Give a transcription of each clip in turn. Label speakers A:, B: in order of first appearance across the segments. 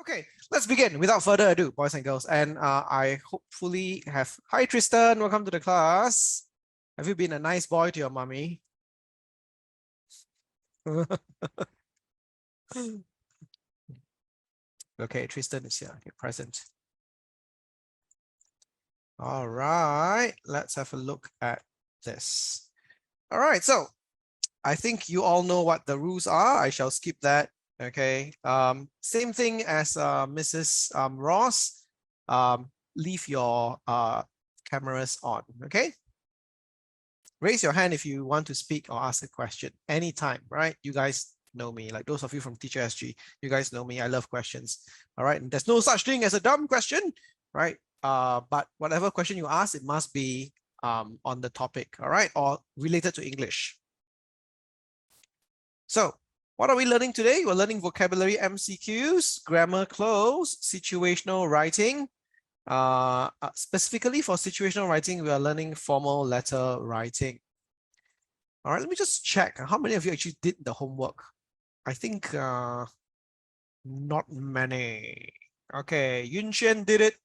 A: Okay, let's begin without further ado, boys and girls. And I hopefully have. Hi, Tristan. Welcome to the class. Have you been a nice boy to your mommy? Okay, Tristan is here. You're present. All right, let's have a look at this. All right, so I think you all know what the rules are. I shall skip that. Okay. Same thing as Mrs. Ross. Leave your cameras on. Okay. Raise your hand if you want to speak or ask a question anytime, right? You guys know me, like those of you from Teacher SG, you guys know me. I love questions. All right. And there's no such thing as a dumb question, right? But whatever question you ask, it must be on the topic, all right, or related to English. So what are we learning today? We're learning vocabulary MCQs, grammar cloze, situational writing. Specifically for situational writing, we are learning formal letter writing. All right, let me just check. How many of you actually did the homework? I think not many. Okay, Yunxian did it.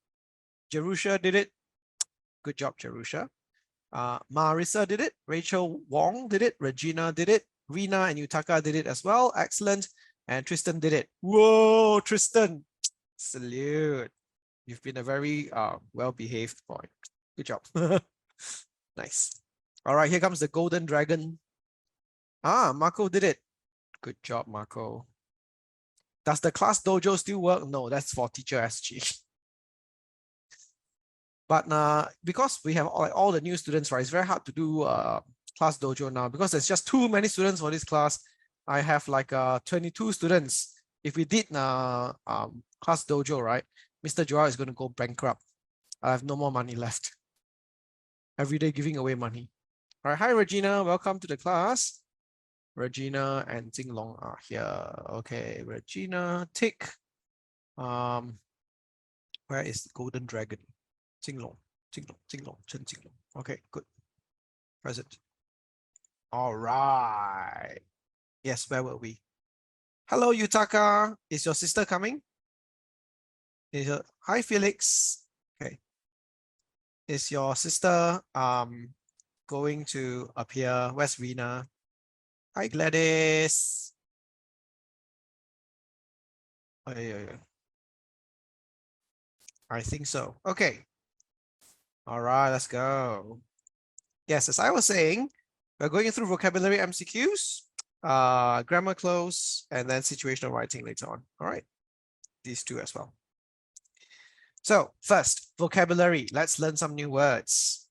A: Jerusha did it. Good job, Jerusha. Marissa did it. Rachel Wong did it. Regina did it. Rina and Yutaka did it as well. Excellent. And Tristan did it. Whoa, Tristan. Salute. You've been a very well-behaved boy. Good job. Nice. All right, here comes the golden dragon. Marco did it. Good job, Marco. Does the class dojo still work? No, that's for Teacher SG. But because we have all the new students, right, it's very hard to do class dojo now because there's just too many students for this class. I have like 22 students. If we did class dojo, right, Mr. Joel is going to go bankrupt. I have no more money left. Every day giving away money. All right, hi Regina, welcome to the class. Regina and Jing Long are here. Okay, Regina, tick. Where is the golden dragon? Jing Long, Chen Jing Long. Okay, good. Present. All right. Yes, where were we? Hello, Yutaka. Is your sister coming? Hi, Felix. Okay. Is your sister going to appear? Where's Rina? Hi, Gladys. Oh, yeah. I think so. Okay. All right, let's go. Yes, as I was saying, we're going through vocabulary MCQs, grammar cloze, and then situational writing later on. All right, these two as well. So first, vocabulary. Let's learn some new words.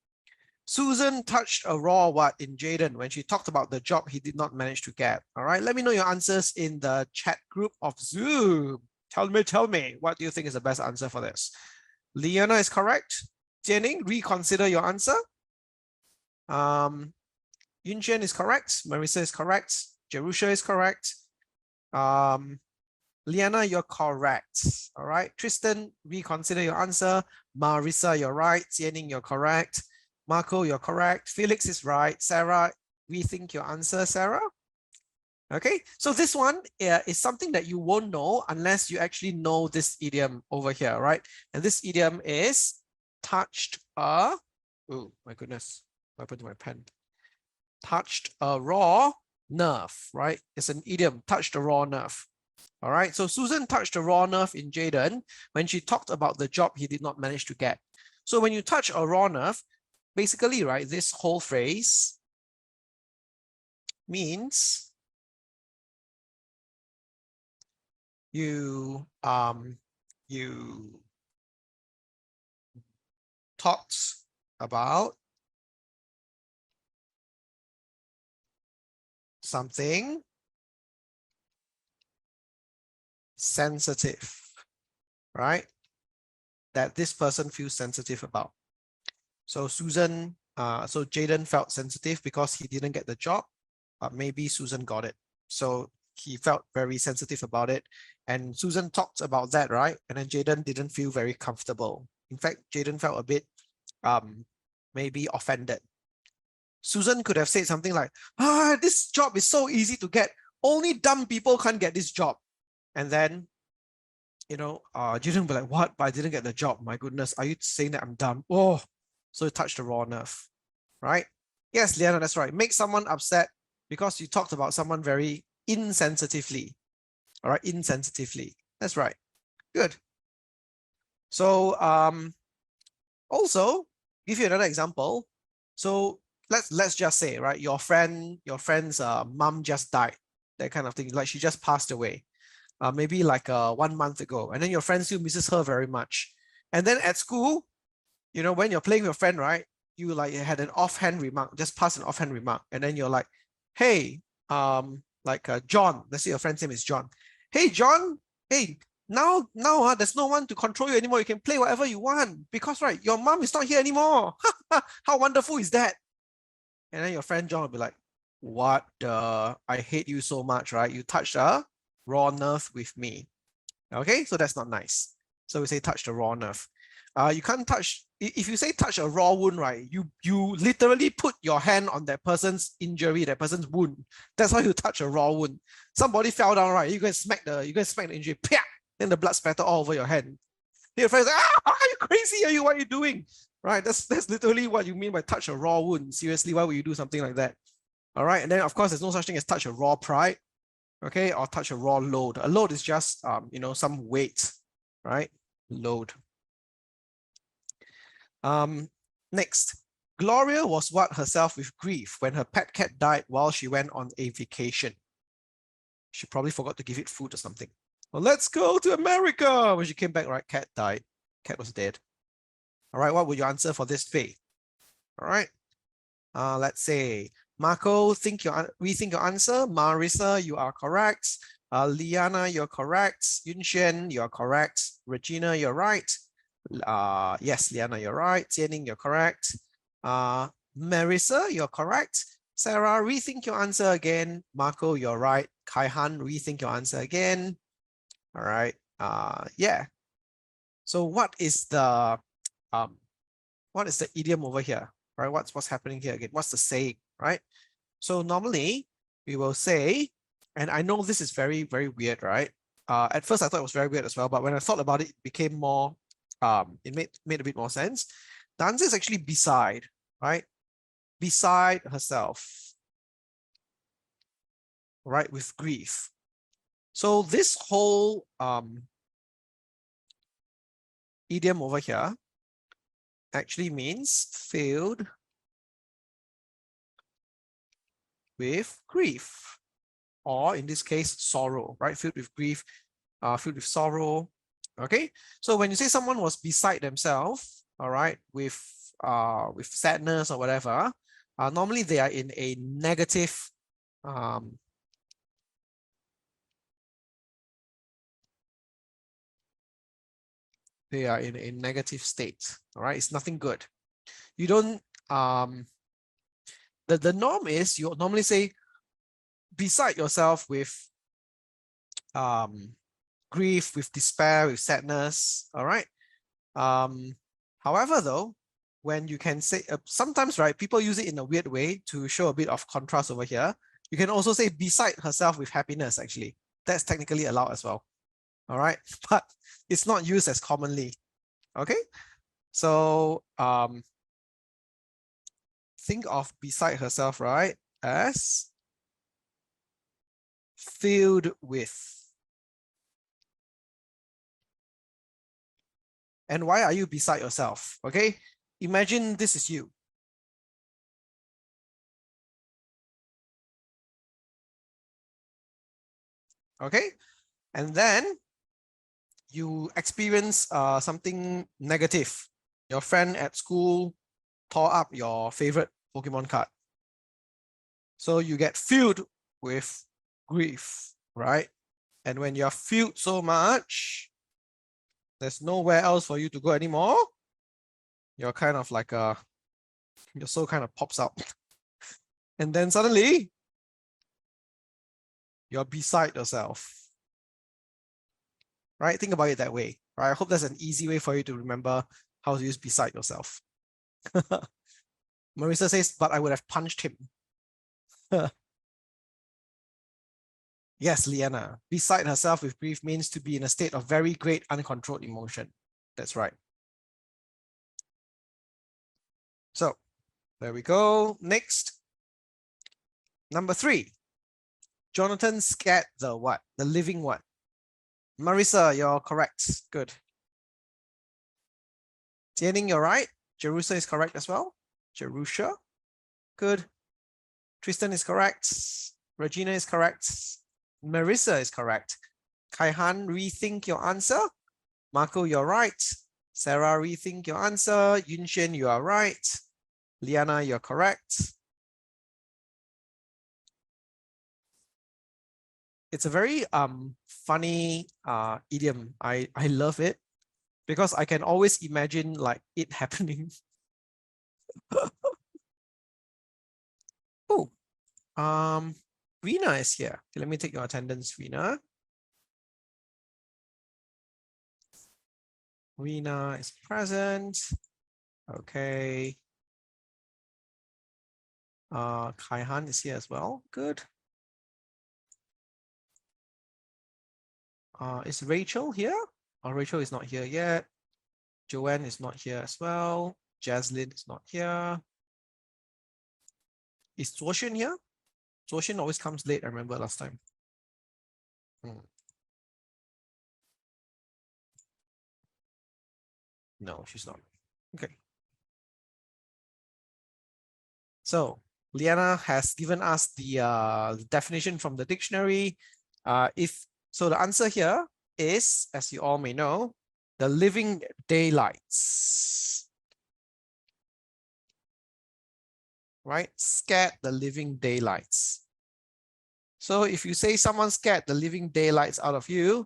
A: Susan touched a raw what in Jaden when she talked about the job he did not manage to get. All right, let me know your answers in the chat group of Zoom. Tell me, what do you think is the best answer for this? Liana is correct. Jianing, reconsider your answer. Yunxian is correct. Marissa is correct. Jerusha is correct. Liana, you're correct. All right. Tristan, reconsider your answer. Marissa, you're right. Jianing, you're correct. Marco, you're correct. Felix is right. Sarah, rethink your answer, Sarah. Okay, so this one is something that you won't know unless you actually know this idiom over here, right? And this idiom is touched a, oh my goodness, what happened to my pen? Touched a raw nerve, right? It's an idiom, touched a raw nerve. All right, so Susan touched a raw nerve in Jaden when she talked about the job he did not manage to get. So when you touch a raw nerve, basically, right, this whole phrase means you talked about something sensitive, right? That this person feels sensitive about. So Susan, so Jaden felt sensitive because he didn't get the job, but maybe Susan got it. So he felt very sensitive about it. And Susan talked about that, right? And then Jaden didn't feel very comfortable. In fact, Jaden felt a bit maybe offended. Susan could have said something like, this job is so easy to get. Only dumb people can't get this job. And then you didn't be like, what? But I didn't get the job. My goodness, are you saying that I'm dumb? Oh, so you touched the raw nerve, right? Yes, Liana, that's right. Make someone upset because you talked about someone very insensitively. All right, insensitively. That's right. Good. So also give you another example. So let's just say, right, your friend's mom just died, that kind of thing. Like she just passed away. Maybe like 1 month ago, and then your friend still misses her very much. And then at school, when you're playing with your friend, right? You like had an offhand remark, just pass an offhand remark, and then you're like, "Hey, John." Let's say your friend's name is John. Hey, John. Hey, now, there's no one to control you anymore. You can play whatever you want because, right, your mom is not here anymore. How wonderful is that? And then your friend John will be like, "What the? I hate you so much, right? You touched a raw nerve with me." Okay, so that's not nice. So we say touch the raw nerve. You can't touch, if you say touch a raw wound, right? You literally put your hand on that person's injury, that person's wound. That's how you touch a raw wound. Somebody fell down, right? You go and smack the injury, pia, then the blood spatter all over your hand. Your friend's like, are you crazy? What are you doing? Right? That's literally what you mean by touch a raw wound. Seriously, why would you do something like that? All right, and then of course there's no such thing as touch a raw pride. Okay, or touch a raw load. A load is just some weight, right? Load. Next, Gloria was what herself with grief when her pet cat died while she went on a vacation. She probably forgot to give it food or something. Well, let's go to America. When she came back, right, cat died. Cat was dead. All right, what would your answer for this be? All right, let's say Marco, rethink your answer. Marissa, you are correct. Liana, you're correct. Yunxian, you're correct. Regina, you're right. Yes, Liana, you're right. Jianing, you're correct. Marissa, you're correct. Sarah, rethink your answer again. Marco, you're right. Kaihan, rethink your answer again. All right. Yeah. So what is the idiom over here? Right? What's happening here again? What's the saying? Right? So normally we will say, and I know this is very, very weird, right? At first I thought it was very weird as well, but when I thought about it, it became more, it made a bit more sense. The answer is actually beside, right? Beside herself, right? With grief. So this whole idiom over here actually means filled with grief, or in this case, sorrow, right? Filled with grief, filled with sorrow. Okay, so when you say someone was beside themselves, all right, with sadness or whatever, normally they are in a negative state. All right, it's nothing good. You don't the norm is you normally say beside yourself with grief, with despair, with sadness. All right. However, though, when you can say sometimes, right, people use it in a weird way to show a bit of contrast over here. You can also say beside herself with happiness. Actually, that's technically allowed as well. All right, but it's not used as commonly. Okay, so think of beside herself, right, as filled with. And why are you beside yourself? Okay, imagine this is you. Okay, and then you experience something negative. Your friend at school tore up your favorite Pokemon card. So you get filled with grief, right? And when you're filled so much, there's nowhere else for you to go anymore. You're kind of like your soul kind of pops out. And then suddenly, you're beside yourself. Right? Think about it that way. Right? I hope that's an easy way for you to remember how to use beside yourself. Marissa says, but I would have punched him. Yes, Liana. Beside herself with grief means to be in a state of very great uncontrolled emotion. That's right. So there we go. Next, number 3. Jonathan scared the what? The living what? Marissa, you're correct. Good. Jianing, you're right. Jerusha is correct as well. Jerusha. Good. Tristan is correct. Regina is correct. Marissa is correct. Kaihan, rethink your answer. Marco, you're right. Sarah, rethink your answer. Yunshen, you are right. Liana, you're correct. It's a very funny idiom. I love it because I can always imagine like it happening. Oh, Rina is here. Okay, let me take your attendance, Rina. Rina is present. Okay. Kaihan is here as well. Good. Is Rachel here? Oh, Rachel is not here yet. Joanne is not here as well. Jaslyn is not here. Is Zuoxuan here? Zuoxuan always comes late, I remember last time. No, she's not. Okay. So Liana has given us the definition from the dictionary. So the answer here is, as you all may know, the living daylights. Right? Scared the living daylights. So if you say someone scared the living daylights out of you,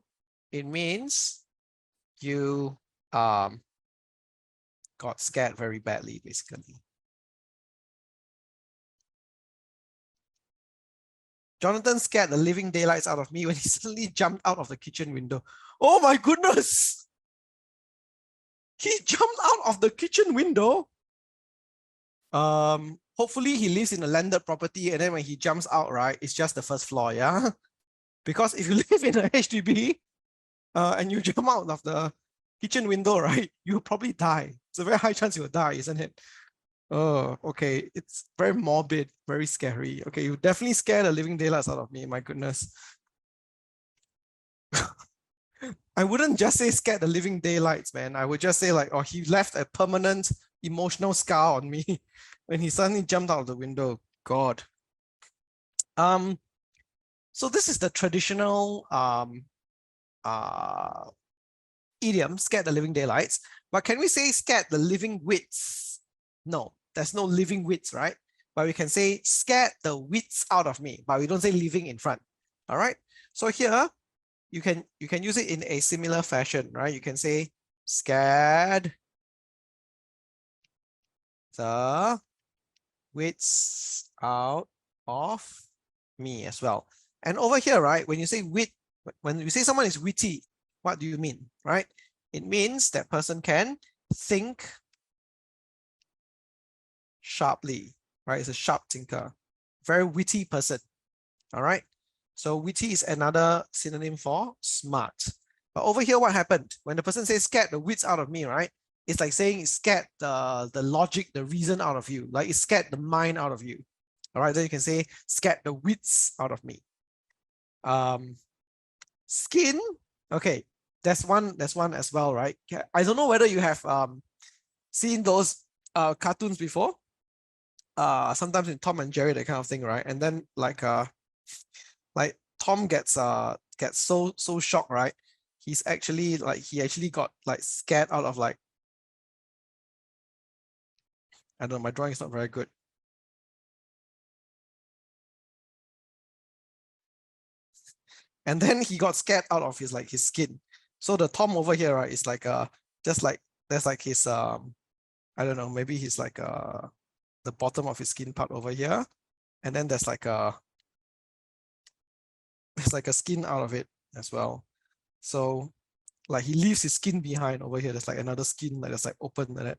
A: it means you got scared very badly, basically. Jonathan scared the living daylights out of me when he suddenly jumped out of the kitchen window. Oh my goodness! He jumped out of the kitchen window. Hopefully he lives in a landed property, and then when he jumps out, right, it's just the first floor, yeah? Because if you live in a HDB and you jump out of the kitchen window, right, you'll probably die. It's a very high chance you'll die, isn't it? Oh, okay. It's very morbid, very scary. Okay, you definitely scare the living daylights out of me, my goodness. I wouldn't just say scared the living daylights, man. I would just say like, oh, he left a permanent emotional scar on me when he suddenly jumped out of the window. God. So this is the traditional idiom, scared the living daylights. But can we say scared the living wits? No, there's no living wits, right? But we can say scared the wits out of me, but we don't say living in front. All right. So here you can use it in a similar fashion, right? You can say scared the wits out of me as well. And over here, right, when you say wit, when you say someone is witty, what do you mean, right? It means that person can think sharply, right? It's a sharp thinker, very witty person, all right? So witty is another synonym for smart. But over here, what happened? When the person says scared the wits out of me, right? It's like saying it scared the logic, the reason out of you. Like it scared the mind out of you. All right, then you can say scared the wits out of me. Skin, okay, that's one as well, right? I don't know whether you have seen those cartoons before. Sometimes in Tom and Jerry, that kind of thing, right? And then like Tom gets so shocked, right? He's actually like he actually got like scared out of like, I don't know, my drawing is not very good. And then he got scared out of his like his skin. So the Tom over here, right, is like just like there's like his I don't know, maybe he's like the bottom of his skin part over here, and then there's like a skin out of it as well. So like he leaves his skin behind over here. There's like another skin like that's like open like that.